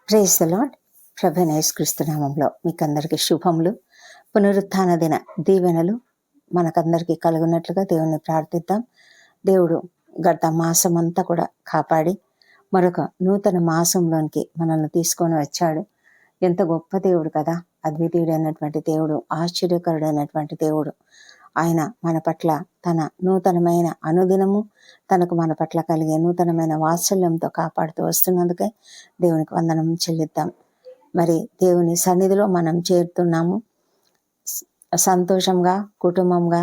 Praise the lord. ప్రభువైన యేసుక్రీస్తు నామములో మీకందరికీ శుభములు, పునరుత్థాన దిన దీవెనలు మనకందరికీ కలుగునట్లుగా దేవుణ్ణి ప్రార్థిద్దాం. దేవుడు గత మాసమంతా కూడా కాపాడి మరొక నూతన మాసంలోనికి మనల్ని తీసుకొని వచ్చాడు. ఎంత గొప్ప దేవుడు కదా! అద్వితీయుడైనటువంటి దేవుడు, ఆశ్చర్యకరుడైనటువంటి దేవుడు. ఆయన మన పట్ల తన నూతనమైన అనుదినము తనకు మన పట్ల కలిగే నూతనమైన వాత్సల్యంతో కాపాడుతూ వస్తున్నందుకే దేవునికి వందనం చెల్లిద్దాం. మరి దేవుని సన్నిధిలో మనం చేరుతున్నాము. సంతోషంగా కుటుంబంగా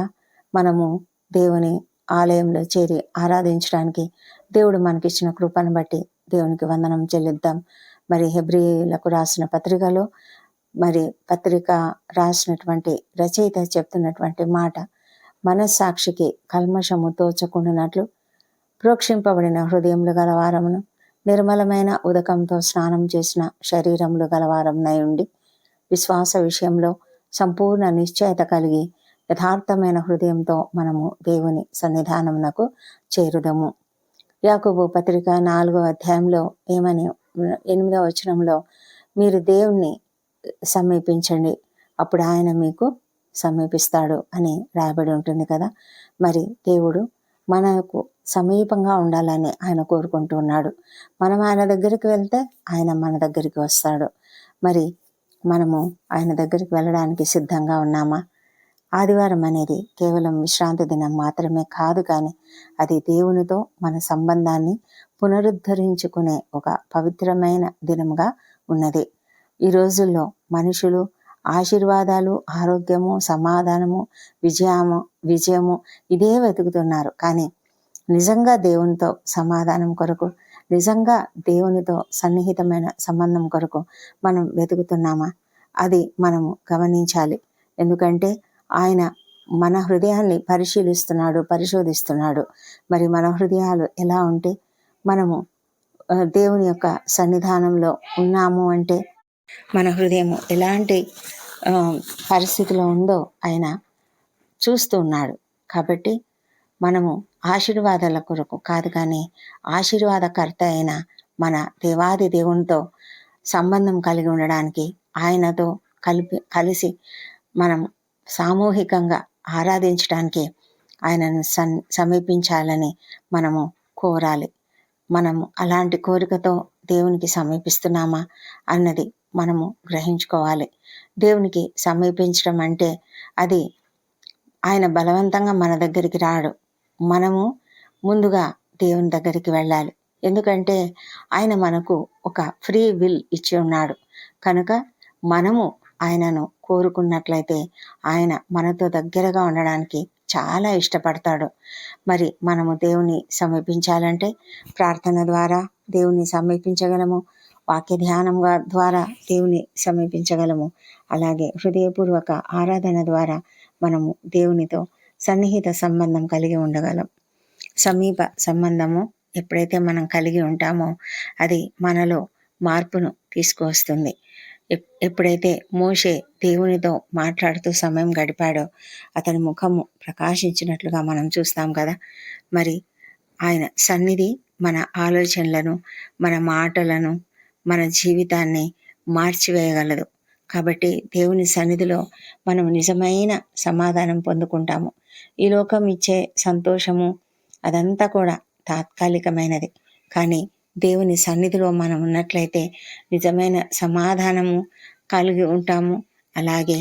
మనము దేవుని ఆలయంలో చేరి ఆరాధించడానికి దేవుడు మనకిచ్చిన కృపను బట్టి దేవునికి వందనం చెల్లిద్దాం. మరి హెబ్రీలకు రాసిన పత్రికలో మరి పత్రిక రాసినటువంటి రచయిత చెప్తున్నటువంటి మాట, మనస్సాక్షికి కల్మషము తోచకుండానట్లు ప్రోక్షింపబడిన హృదయములు గలవారమును నిర్మలమైన ఉదకంతో స్నానం చేసిన శరీరములు గలవారమునై ఉండి విశ్వాస విషయంలో సంపూర్ణ నిశ్చయత కలిగి యథార్థమైన హృదయంతో మనము దేవుని సన్నిధానమునకు చేరుదము. యాకోబు పత్రిక 4వ అధ్యాయంలో ఏమని 8వ వచనంలో, మీరు దేవుణ్ణి సమీపించండి అప్పుడు ఆయన మీకు సమీపిస్తాడు అని రాయబడి ఉంటుంది కదా. మరి దేవుడు మనకు సమీపంగా ఉండాలని ఆయన కోరుకుంటూ ఉన్నాడు. మనం ఆయన దగ్గరికి వెళ్తే ఆయన మన దగ్గరికి వస్తాడు. మరి మనము ఆయన దగ్గరికి వెళ్ళడానికి సిద్ధంగా ఉన్నామా? ఆదివారం అనేది కేవలం విశ్రాంతి దినం మాత్రమే కాదు, కానీ అది దేవునితో మన సంబంధాన్ని పునరుద్ధరించుకునే ఒక పవిత్రమైన దినముగా ఉన్నది. ఈ రోజుల్లో మనుషులు ఆశీర్వాదాలు, ఆరోగ్యము, సమాధానము, విజయము ఇదే వెతుకుతున్నారు. కానీ నిజంగా దేవునితో సమాధానం కొరకు, నిజంగా దేవునితో సన్నిహితమైన సంబంధం కొరకు మనం వెతుకుతున్నామా? అది మనము గమనించాలి. ఎందుకంటే ఆయన మన హృదయాన్ని పరిశోధిస్తున్నాడు. మరి మన హృదయాలు ఎలా ఉంటే మనము దేవుని యొక్క సన్నిధానంలో ఉన్నాము అంటే మన హృదయము ఎలాంటి పరిస్థితిలో ఉందో ఆయన చూస్తూ ఉన్నాడు. కాబట్టి మనము ఆశీర్వాదాల కొరకు కాదు, కానీ ఆశీర్వాదకర్త అయిన మన దేవాది దేవునితో సంబంధం కలిగి ఉండడానికి, ఆయనతో కలిసి మనం సామూహికంగా ఆరాధించడానికి ఆయనను సమీపించాలని మనము కోరాలి. మనము అలాంటి కోరికతో దేవునికి సమీపిస్తున్నామా అన్నది మనము గ్రహించుకోవాలి. దేవునికి సమీపించడం అంటే అది ఆయన బలవంతంగా మన దగ్గరికి రాడు. మనము ముందుగా దేవుని దగ్గరికి వెళ్ళాలి. ఎందుకంటే ఆయన మనకు ఒక ఫ్రీ విల్ ఇచ్చి ఉన్నాడు. కనుక మనము ఆయనను కోరుకున్నట్లయితే ఆయన మనతో దగ్గరగా ఉండడానికి చాలా ఇష్టపడతాడు. మరి మనము దేవుని సమీపించాలంటే ప్రార్థన ద్వారా దేవుని సమీపించగలము, వాక్య ధ్యానం ద్వారా దేవుని సమీపించగలము. అలాగే హృదయపూర్వక ఆరాధన ద్వారా మనము దేవునితో సన్నిహిత సంబంధం కలిగి ఉండగలం. సమీప సంబంధము ఎప్పుడైతే మనం కలిగి ఉంటామో అది మనలో మార్పును తీసుకువస్తుంది. ఎప్పుడైతే మోషే దేవునితో మాట్లాడుతూ సమయం గడిపాడో అతని ముఖము ప్రకాశించినట్లుగా మనం చూస్తాం కదా. మరి ఆయన సన్నిధి మన ఆలోచనలను, మన మాటలను, మన జీవితాన్ని మార్చివేయగలదు. కాబట్టి దేవుని సన్నిధిలో మనం నిజమైన సమాధానం పొందుకుంటాము. ఈ లోకం ఇచ్చే సంతోషము అదంతా కూడా తాత్కాలికమైనది. కానీ దేవుని సన్నిధిలో మనం ఉన్నట్లయితే నిజమైన సమాధానము కలిగి ఉంటాము. అలాగే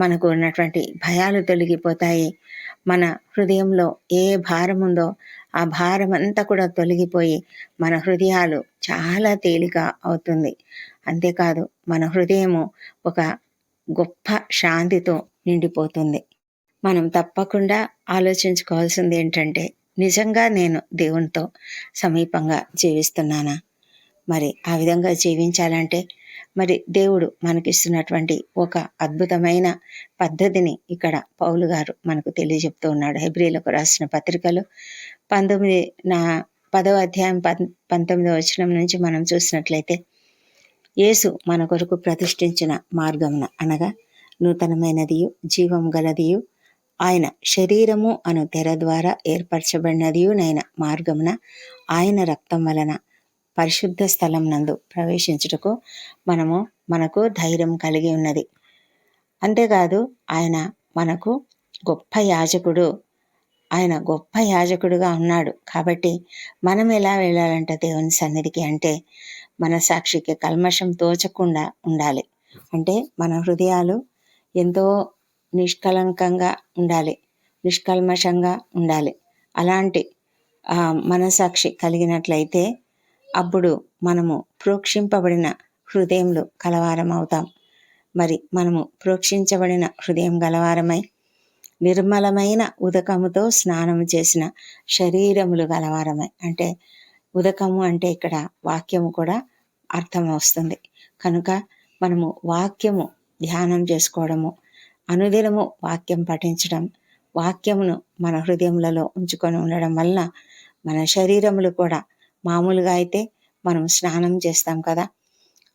మనకు ఉన్నటువంటి భయాలు తొలగిపోతాయి. మన హృదయంలో ఏ భారం ఉందో ఆ భారం అంతా కూడా తొలగిపోయి మన హృదయాలు చాలా తేలిక అవుతుంది. అంతేకాదు మన హృదయము ఒక గొప్ప శాంతితో నిండిపోతుంది. మనం తప్పకుండా ఆలోచించుకోవాల్సింది ఏంటంటే, నిజంగా నేను దేవునితో సమీపంగా జీవిస్తున్నానా? మరి ఆ విధంగా జీవించాలంటే మరి దేవుడు మనకిస్తున్నటువంటి ఒక అద్భుతమైన పద్ధతిని ఇక్కడ పౌలు గారు మనకు తెలియజెప్తూ ఉన్నాడు. హెబ్రీలకు రాసిన పత్రికలో 10వ అధ్యాయం 19వ వచనం నుంచి మనం చూసినట్లయితే, యేసు మన కొరకు ప్రతిష్ఠించిన మార్గమున అనగా నూతనమైనదియు జీవం గలదియు ఆయన శరీరము అను తెర ద్వారా ఏర్పరచబడినదియునైన మార్గమున ఆయన రక్తం వలన పరిశుద్ధ స్థలం నందు ప్రవేశించుటకు మనకు ధైర్యం కలిగి ఉన్నది. అంతేకాదు ఆయన మనకు గొప్ప యాజకుడు, ఆయన గొప్ప యాజకుడుగా ఉన్నాడు. కాబట్టి మనం ఎలా వెళ్ళాలంటే దేవుని సన్నిధికి అంటే మన సాక్షికి కల్మషం తోచకుండా ఉండాలి. అంటే మన హృదయాలు ఎంతో నిష్కలంకంగా ఉండాలి, నిష్కల్మషంగా ఉండాలి. అలాంటి మనసాక్షి కలిగినట్లయితే అప్పుడు మనము ప్రోక్షింపబడిన హృదయంలో కలవారం అవుతాం. మరి మనము ప్రోక్షించబడిన హృదయం గలవారమై నిర్మలమైన ఉదకముతో స్నానము చేసిన శరీరములు గలవారమై, అంటే ఉదకము అంటే ఇక్కడ వాక్యము కూడా అర్థం వస్తుంది. కనుక మనము వాక్యము ధ్యానం చేసుకోవడము, అనుదినము వాక్యం పఠించడం, వాక్యమును మన హృదయములలో ఉంచుకొని ఉండడం వలన మన శరీరములు కూడా, మామూలుగా అయితే మనం స్నానం చేస్తాం కదా,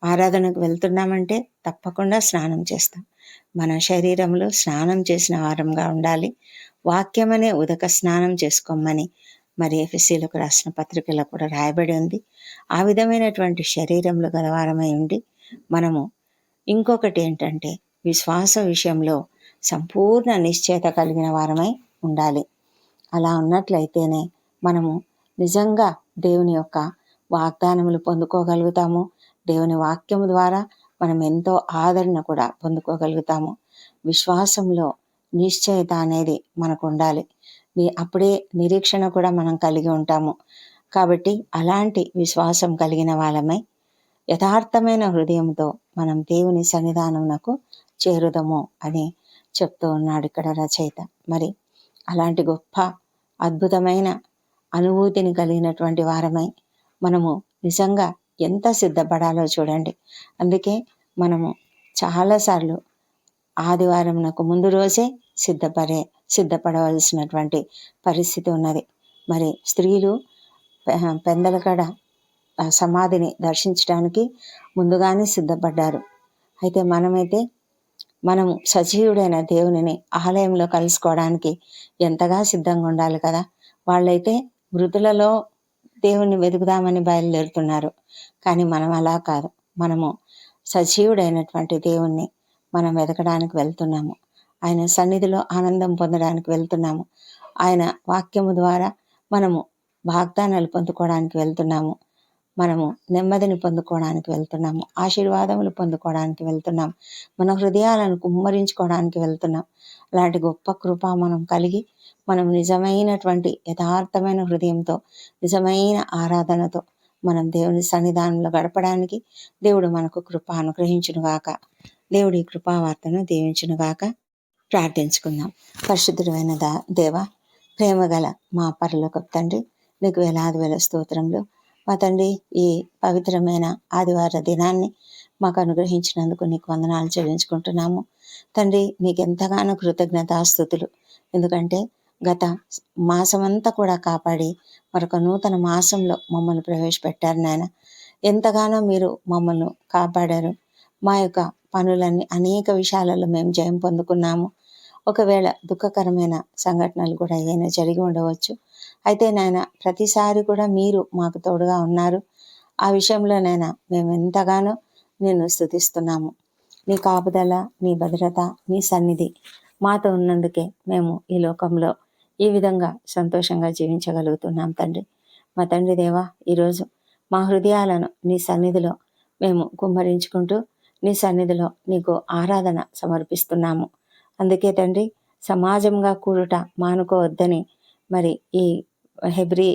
ఆరాధనకు వెళ్తున్నామంటే తప్పకుండా స్నానం చేస్తాం. మన శరీరంలో స్నానం చేసిన వారంగా ఉండాలి. వాక్యమనే ఉదక స్నానం చేసుకోమని మరి ఎఫెసీలకు రాసిన పత్రికలో కూడా రాయబడి ఉంది. ఆ విధమైనటువంటి శరీరంలో గలవారమై ఉండి మనము ఇంకొకటి ఏంటంటే విశ్వాస విషయంలో సంపూర్ణ నిశ్చయత కలిగిన వారమై ఉండాలి. అలా ఉన్నట్లయితేనే మనము నిజంగా దేవుని యొక్క వాగ్దానములు పొందుకోగలుగుతాము. దేవుని వాక్యము ద్వారా మనం ఎంతో ఆదరణ కూడా పొందుకోగలుగుతాము. విశ్వాసంలో నిశ్చయత అనేది మనకు ఉండాలి. అప్పుడే నిరీక్షణ కూడా మనం కలిగి ఉంటాము. కాబట్టి అలాంటి విశ్వాసం కలిగిన వాళ్ళమై యథార్థమైన హృదయంతో మనం దేవుని సన్నిధానమునకు చేరుదము అని చెప్తూ ఉన్నాడు ఇక్కడ రచయిత. మరి అలాంటి గొప్ప అద్భుతమైన అనుభూతిని కలిగినటువంటి వారమై మనము నిజంగా ఎంత సిద్ధపడాలో చూడండి. అందుకే మనము చాలాసార్లు ఆదివారంకు ముందు రోజే సిద్ధపడవలసినటువంటి పరిస్థితి ఉన్నది. మరి స్త్రీలు పెందలకడ సమాధిని దర్శించడానికి ముందుగానే సిద్ధపడ్డారు. అయితే మనము సజీవుడైన దేవునిని ఆలయంలో కలుసుకోవడానికి ఎంతగా సిద్ధంగా ఉండాలి కదా. వాళ్ళైతే మృతులలో దేవుణ్ణి వెతుకుదామని బయలుదేరుతున్నారు. కానీ మనం అలా కాదు. మనము సజీవుడైనటువంటి దేవుణ్ణి మనం వెతకడానికి వెళ్తున్నాము. ఆయన సన్నిధిలో ఆనందం పొందడానికి వెళ్తున్నాము. ఆయన వాక్యము ద్వారా మనము వాగ్దానాలు పొందుకోవడానికి వెళ్తున్నాము. మనము నెమ్మదిని పొందుకోవడానికి వెళ్తున్నాము. ఆశీర్వాదములు పొందుకోవడానికి వెళ్తున్నాం. మన హృదయాలను కుమ్మరించుకోవడానికి వెళ్తున్నాం. అలాంటి గొప్ప కృప మనం కలిగి మనం నిజమైనటువంటి యథార్థమైన హృదయంతో, నిజమైన ఆరాధనతో మనం దేవుని సన్నిధానంలో గడపడానికి దేవుడు మనకు కృప అనుగ్రహించునుగాక. దేవుడి కృపావార్తను దీవించునుగాక. ప్రార్థించుకుందాం. పరిశుద్ధుడైన దేవ, ప్రేమగల మా పరలోకపు తండ్రి, నీకు వేలాది వేల స్తోత్రములు. మా తండ్రి, ఈ పవిత్రమైన ఆదివార దినాన్ని మాకు అనుగ్రహించినందుకు నీకు వందనాలు చెల్లించుకుంటున్నాము. తండ్రి, నీకు ఎంతగానో కృతజ్ఞతాస్తుతులు. ఎందుకంటే గత మాసమంతా కూడా కాపాడి మరొక నూతన మాసంలో మమ్మల్ని ప్రవేశపెట్టారు నాయన. ఎంతగానో మీరు మమ్మల్ని కాపాడారు. మా యొక్క పనులన్నీ అనేక విషయాలలో మేము జయం పొందుకున్నాము. ఒకవేళ దుఃఖకరమైన సంఘటనలు కూడా ఏమైనా జరిగి ఉండవచ్చు. అయితే నాయన, ప్రతిసారి కూడా మీరు మాకు తోడుగా ఉన్నారు. ఆ విషయంలోనైనా మేము ఎంతగానో నిన్ను స్తుతిస్తున్నాము. నీ కాపుదల, నీ భద్రత, నీ సన్నిధి మాతో ఉన్నందుకే మేము ఈ లోకంలో ఈ విధంగా సంతోషంగా జీవించగలుగుతున్నాం తండ్రి. మా తండ్రి దేవా, ఈరోజు మా హృదయాలను నీ సన్నిధిలో మేము కుమ్మరించుకుంటూ నీ సన్నిధిలో నీకు ఆరాధన సమర్పిస్తున్నాము. అందుకే తండ్రి, సమాజంగా కూడుట మానుకోవద్దని మరి ఈ హెబ్రీ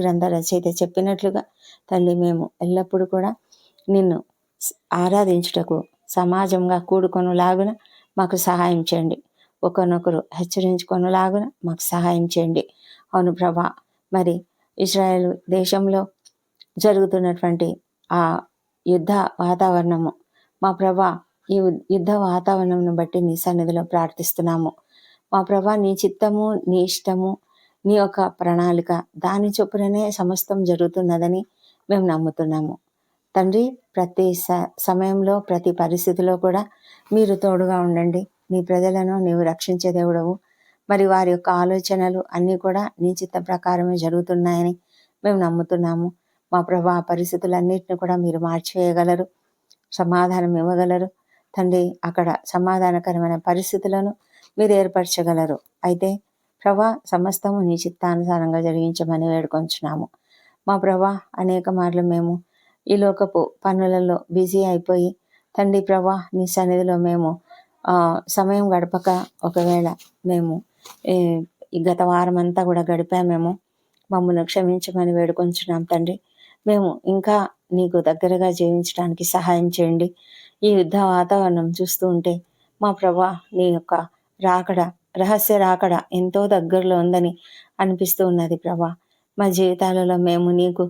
గ్రంథ రచయిత చెప్పినట్లుగా తండ్రి, మేము ఎల్లప్పుడూ కూడా నిన్ను ఆరాధించుటకు సమాజంగా కూడుకొనులాగున మాకు సహాయం చేయండి. ఒకరినొకరు హెచ్చరించుకొనులాగున మాకు సహాయం చేయండి. అవును ప్రభా, మరి ఇజ్రాయెల్ దేశంలో జరుగుతున్నటువంటి ఆ యుద్ధ వాతావరణము, మా ప్రభా, ఈ యుద్ధ వాతావరణంను బట్టి నీ సన్నిధిలో ప్రార్థిస్తున్నాము. మా ప్రభా, నీ చిత్తము, నీ ఇష్టము, నీ యొక్క ప్రణాళిక, దాని చొప్పుననే సమస్తం జరుగుతున్నదని మేము నమ్ముతున్నాము తండ్రి. ప్రతి సమయంలో, ప్రతి పరిస్థితిలో కూడా మీరు తోడుగా ఉండండి. నీ ప్రజలను నీవు రక్షించే దేవుడవు. మరి వారి యొక్క ఆలోచనలు అన్నీ కూడా నీ చిత్త ప్రకారమే జరుగుతున్నాయని మేము నమ్ముతున్నాము. మా ప్రభా ఆ పరిస్థితులన్నిటిని కూడా మీరు మార్చివేయగలరు, సమాధానం ఇవ్వగలరు తండ్రి. అక్కడ సమాధానకరమైన పరిస్థితులను మీరు ఏర్పరచగలరు. అయితే ప్రభా సమస్తము నీ చిత్తానుసారంగా జరిగించమని వేడుకొంచున్నాము. మా ప్రభా అనేక మార్లు మేము ఈ లోకపు పనులలో బిజీ అయిపోయి తండ్రి ప్రభా నీ సన్నిధిలో మేము సమయం గడపక ఒకవేళ మేము ఈ గత వారం అంతా కూడా గడిపామేమో, మమ్మల్ని క్షమించమని వేడుకొంచున్నాం తండ్రి. మేము ఇంకా నీకు దగ్గరగా జీవించడానికి సహాయం చేయండి. ఈ యుద్ధ వాతావరణం చూస్తూ ఉంటే మా ప్రభా నీ యొక్క రాకడ, రహస్య రాకడ ఎంతో దగ్గరలో ఉందని అనిపిస్తూ ఉన్నది ప్రభా. మా జీవితాలలో మేము నీకు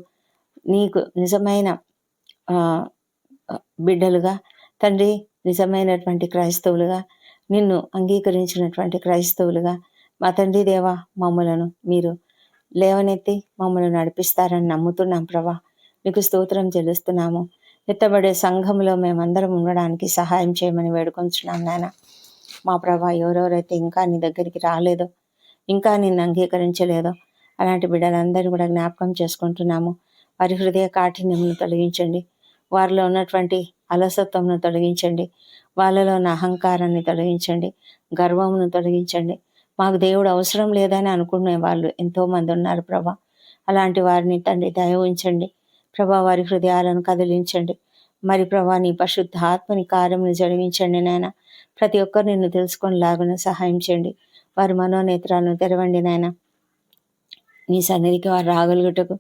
నీకు నిజమైన బిడ్డలుగా తండ్రి, నిజమైనటువంటి క్రైస్తవులుగా, నిన్ను అంగీకరించినటువంటి క్రైస్తవులుగా మా తండ్రి దేవ మమ్మలను మీరు లేవనెత్తి మమ్మల్ని నడిపిస్తారని నమ్ముతున్నాం ప్రభా. మీకు స్తోత్రం చెల్లిస్తున్నాము. ఎత్తబడే సంఘంలో మేమందరం ఉండడానికి సహాయం చేయమని వేడుకొంచున్నాం నాయన. మా ప్రభా ఎవరెవరైతే ఇంకా నీ దగ్గరికి రాలేదో, ఇంకా నిన్ను అంగీకరించలేదో అలాంటి బిడ్డలందరినీ కూడా జ్ఞాపకం చేసుకుంటున్నాము. వారి హృదయ కాఠిన్యమును తొలగించండి, వారిలో ఉన్నటువంటి అలసత్వంను తొలగించండి, వాళ్ళలో ఉన్న అహంకారాన్ని తొలగించండి, గర్వమును తొలగించండి. మాకు దేవుడు అవసరం లేదని అనుకునే వాళ్ళు ఎంతోమంది ఉన్నారు ప్రభా. అలాంటి వారిని తండ్రి దయ ఉంచండి ప్రభా, వారి హృదయాలను కదిలించండి. మరి ప్రభా నీ పరిశుద్ధ ఆత్మని కార్యమును జరిగించండి నాయన. ప్రతి ఒక్కరు నిన్ను తెలుసుకొని లాగున సహాయం చేయండి. వారి మనోనేత్రాలను తెరవండి నాయన. నీ సన్నిధికి వారు రాగలుగుటకు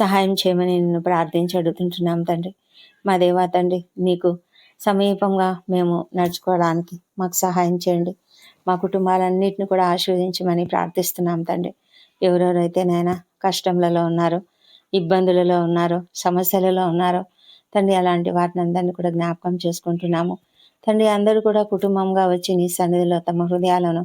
సహాయం చేయమని నిన్ను ప్రార్థించి అడుగుతుంటున్నాం తండ్రి. మా దేవా తండ్రి, నీకు సమీపంగా మేము నడుచుకోవడానికి మాకు సహాయం చేయండి. మా కుటుంబాలన్నింటిని కూడా ఆశీర్వదించమని ప్రార్థిస్తున్నాం తండ్రి. ఎవరెవరైతే నాయన కష్టంలలో ఉన్నారో, ఇబ్బందులలో ఉన్నారో, సమస్యలలో ఉన్నారో తండ్రి, అలాంటి వాటిని అందరినీ కూడా జ్ఞాపకం చేసుకుంటున్నాము తండ్రి. అందరూ కూడా కుటుంబంగా వచ్చి నీ సన్నిధిలో తమ హృదయాలను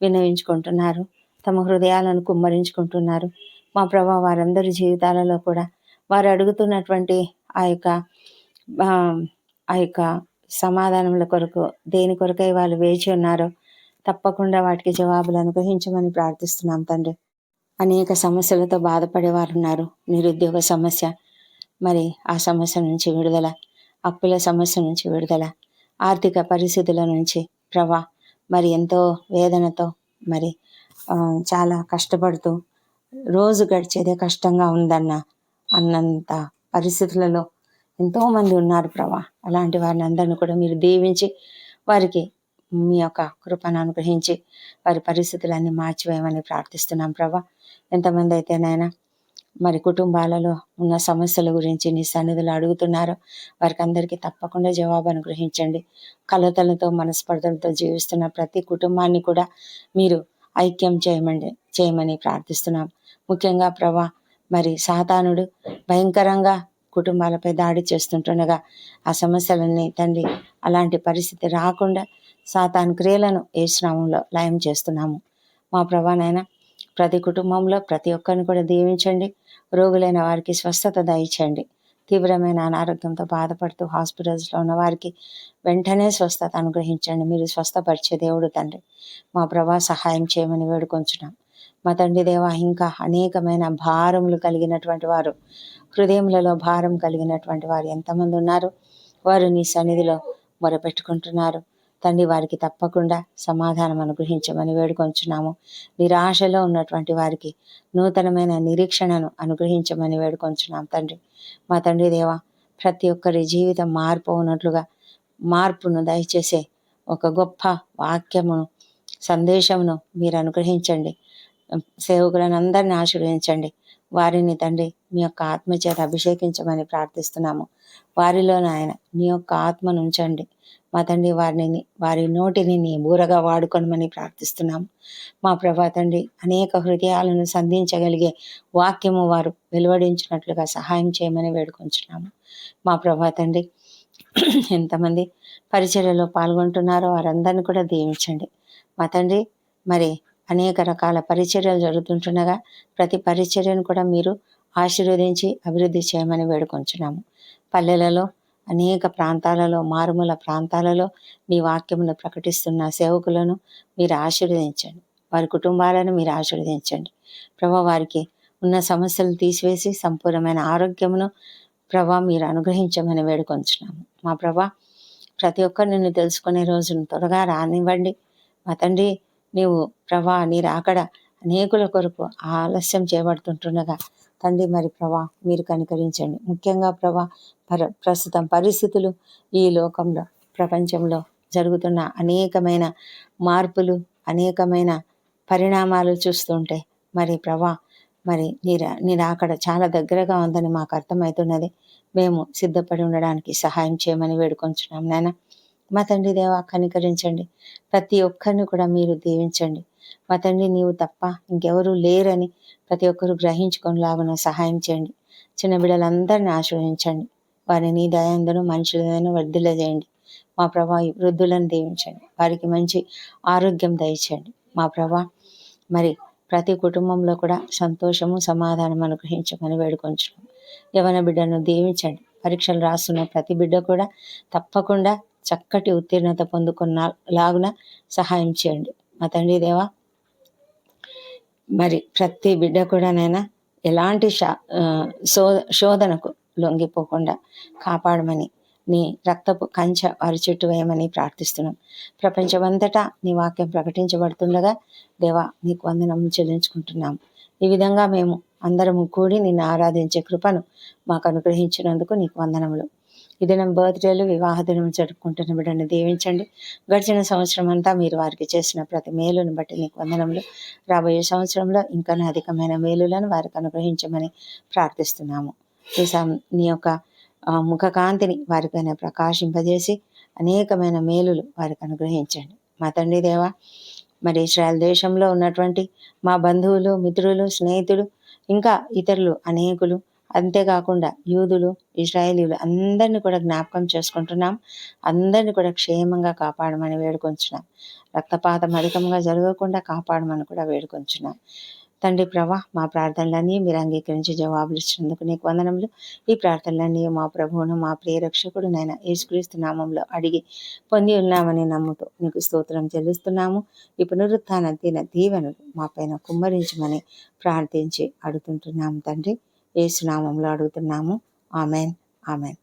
వినవించుకుంటున్నారు, తమ హృదయాలను కుమ్మరించుకుంటున్నారు. మా ప్రభా వారందరి జీవితాలలో కూడా వారు అడుగుతున్నటువంటి ఆ యొక్క సమాధానముల కొరకు, దేని కొరకై వాళ్ళు వేచి ఉన్నారో తప్పకుండా వాటికి జవాబులు అనుగ్రహించమని ప్రార్థిస్తున్నాం తండ్రి. అనేక సమస్యలతో బాధపడేవారు ఉన్నారు. నిరుద్యోగ సమస్య, మరి ఆ సమస్య నుంచి విడుదల, అప్పుల సమస్య నుంచి విడుదల, ఆర్థిక పరిస్థితుల నుంచి ప్రభా మరి ఎంతో వేదనతో మరి చాలా కష్టపడుతూ రోజు గడిచేదే కష్టంగా అన్నంత పరిస్థితులలో ఎంతోమంది ఉన్నారు ప్రభా. అలాంటి వారిని అందరినీ కూడా మీరు దీవించి వారికి మీ యొక్క కృపను అనుగ్రహించి వారి పరిస్థితులన్నీ మార్చివేయమని ప్రార్థిస్తున్నాం ప్రభా. ఎంతమంది అయితే నాయన మరి కుటుంబాలలో ఉన్న సమస్యల గురించి నీ సన్నిధిలో అడుగుతున్నారో వారికి అందరికీ తప్పకుండా జవాబు అనుగ్రహించండి. కలతలతో మనస్పర్ధలతో జీవిస్తున్న ప్రతి కుటుంబాన్ని కూడా మీరు ఐక్యం చేయమని ప్రార్థిస్తున్నాం. ముఖ్యంగా ప్రభా మరి సాతానుడు భయంకరంగా కుటుంబాలపై దాడి చేస్తుంటుండగా ఆ సమస్యలన్నీ తండ్రి అలాంటి పరిస్థితి రాకుండా సాతాను క్రియలను యేసు నామములో లయం చేస్తున్నాము. మా ప్రభానైనా ప్రతి కుటుంబంలో ప్రతి ఒక్కరిని కూడా దీవించండి. రోగులైన వారికి స్వస్థత దయచేయండి. తీవ్రమైన అనారోగ్యంతో బాధపడుతూ హాస్పిటల్స్లో ఉన్న వారికి వెంటనే స్వస్థత అనుగ్రహించండి. మీరు స్వస్థపరిచే దేవుడు తండ్రి. మా ప్రభా సహాయం చేయమని వేడుకొంచున్నాం. మా తండ్రి దేవ, ఇంకా అనేకమైన భారములు కలిగినటువంటి వారు, హృదయములలో భారం కలిగినటువంటి వారు ఎంతమంది ఉన్నారు. వారు నీ సన్నిధిలో మొరపెట్టుకుంటున్నారు తండ్రి. వారికి తప్పకుండా సమాధానం అనుగ్రహించమని వేడుకొంచున్నాము. నిరాశలో ఉన్నటువంటి వారికి నూతనమైన నిరీక్షణను అనుగ్రహించమని వేడుకొంచున్నాం తండ్రి. మా తండ్రి దేవ, ప్రతి ఒక్కరి జీవితం మార్పు ఉన్నట్లుగా మార్పును దయచేసే ఒక గొప్ప వాక్యమును, సందేశమును మీరు అనుగ్రహించండి. సేవకులను అందరినీ ఆశీర్వదించండి. వారిని తండ్రి మీ యొక్క ఆత్మచేత అభిషేకించమని ప్రార్థిస్తున్నాము. వారిలో నాయన నీ యొక్క ఆత్మను ఉంచండి. మా తండ్రి వారి నోటిని నీ బూరగా వాడుకొనమని ప్రార్థిస్తున్నాము. మా ప్రభా తండ్రి, అనేక హృదయాలను సంధించగలిగే వాక్యము వారు వెలువడించినట్లుగా సహాయం చేయమని వేడుకొంచున్నాము. మా ప్రభా తండ్రి, ఎంతమంది పరిచర్యలో పాల్గొంటున్నారో వారందరినీ కూడా దీవించండి. మా తండ్రి, మరి అనేక రకాల పరిచర్యలు జరుగుతుంటుండగా ప్రతి పరిచర్యను కూడా మీరు ఆశీర్వదించి అభివృద్ధి చేయమని వేడుకొంచున్నాము. పల్లెలలో, అనేక ప్రాంతాలలో, మారుమూల ప్రాంతాలలో నీ వాక్యమును ప్రకటిస్తున్న సేవకులను మీరు ఆశీర్వదించండి. వారి కుటుంబాలను మీరు ఆశీర్వదించండి ప్రభా. వారికి ఉన్న సమస్యలు తీసివేసి సంపూర్ణమైన ఆరోగ్యమును ప్రభా మీరు అనుగ్రహించమని వేడుకొంచున్నాము. మా ప్రభా ప్రతి ఒక్కరు నిన్ను తెలుసుకునే రోజును త్వరగా రానివ్వండి. మా తండ్రి, నీవు ప్రభా నీ రాకడ అనేకుల కొరకు ఆలస్యం చేయబడుతుంటుండగా తండ్రి మరి ప్రభా మీరు కనికరించండి. ముఖ్యంగా ప్రభా ప్రస్తుతం పరిస్థితులు, ఈ లోకంలో ప్రపంచంలో జరుగుతున్న అనేకమైన మార్పులు, అనేకమైన పరిణామాలు చూస్తుంటే మరి ప్రభా మరి నీ రాకడ చాలా దగ్గరగా ఉందని మాకు అర్థమవుతున్నది. మేము సిద్ధపడి ఉండడానికి సహాయం చేయమని వేడుకొంచున్నాం నాయన. మా తండ్రి దేవా కనికరించండి. ప్రతి ఒక్కరిని కూడా మీరు దీవించండి. మా తండ్రి నీవు తప్ప ఇంకెవరూ లేరని ప్రతి ఒక్కరూ గ్రహించుకొనిలాగున సహాయం చేయండి. చిన్న బిడ్డలందరినీ ఆశీర్వదించండి. వారిని నీ దయందును మనుషులదైనా వర్ధిల్లజేయండి. మా ప్రభా వృద్ధులను దీవించండి. వారికి మంచి ఆరోగ్యం దయచేయండి. మా ప్రభా మరి ప్రతి కుటుంబంలో కూడా సంతోషము సమాధానం అనుగ్రహించమని వేడుకొంచున్నాం. యవన బిడ్డను దీవించండి. పరీక్షలు రాస్తున్న ప్రతి బిడ్డ కూడా తప్పకుండా చక్కటి ఉత్తీర్ణత పొందుకున్న లాగున సహాయం చేయండి. మా తండ్రి దేవా మరి ప్రతి బిడ్డ కూడా నైనా ఎలాంటి శోధనకు లొంగిపోకుండా కాపాడమని నీ రక్తపు కంచె వారి చుట్టూ వేయమని ప్రార్థిస్తున్నాం. ప్రపంచమంతటా నీ వాక్యం ప్రకటించబడుతుండగా దేవా నీకు వందనం చెల్లించుకుంటున్నాం. ఈ విధంగా మేము అందరము కూడి నిన్ను ఆరాధించే కృపను మాకు అనుగ్రహించినందుకు నీకు వందనములు. ఈ దినం బర్త్డేలు, వివాహ దినం జరుపుకుంటున్న బిడ్డను దీవించండి. గడిచిన సంవత్సరం అంతా మీరు వారికి చేసిన ప్రతి మేలును బట్టి నీకు వందనములు. రాబోయే సంవత్సరంలో ఇంకా అధికమైన మేలులను వారికి అనుగ్రహించమని ప్రార్థిస్తున్నాము. నీ యొక్క ముఖ కాంతిని వారిపైన ప్రకాశింపజేసి అనేకమైన మేలులు వారికి అనుగ్రహించండి. మా తండ్రి దేవా మరి ఇశ్రాయేల్ దేశంలో ఉన్నటువంటి మా బంధువులు, మిత్రులు, స్నేహితులు, ఇంకా ఇతరులు అనేకులు, అంతేకాకుండా యూదులు, ఇశ్రాయేలీలు అందరినీ కూడా జ్ఞాపకం చేసుకుంటున్నాం. అందరినీ కూడా క్షేమంగా కాపాడమని వేడుకొంచున్నాం. రక్తపాతం అధికంగా జరగకుండా కాపాడమని కూడా వేడుకొంచున్నాం. తండ్రి ప్రభా మా ప్రార్థనలన్నీ మీరు అంగీకరించి జవాబులు ఇచ్చినందుకు నీకు వందనములు. ఈ ప్రార్థనలన్నీ మా ప్రభువును మా ప్రియ రక్షకుడు నాయన యేసుక్రీస్తు నామంలో అడిగి పొంది ఉన్నామని నమ్ముతూ నీకు స్తోత్రం చెల్లిస్తున్నాము. ఈ పునరుత్థాన దిన దీవెనలు మా పైన కుమ్మరించమని ప్రార్థించి అడుగుతుంటున్నాము తండ్రి. యేసు నామంలో అడుగుతున్నాము. Amen, amen.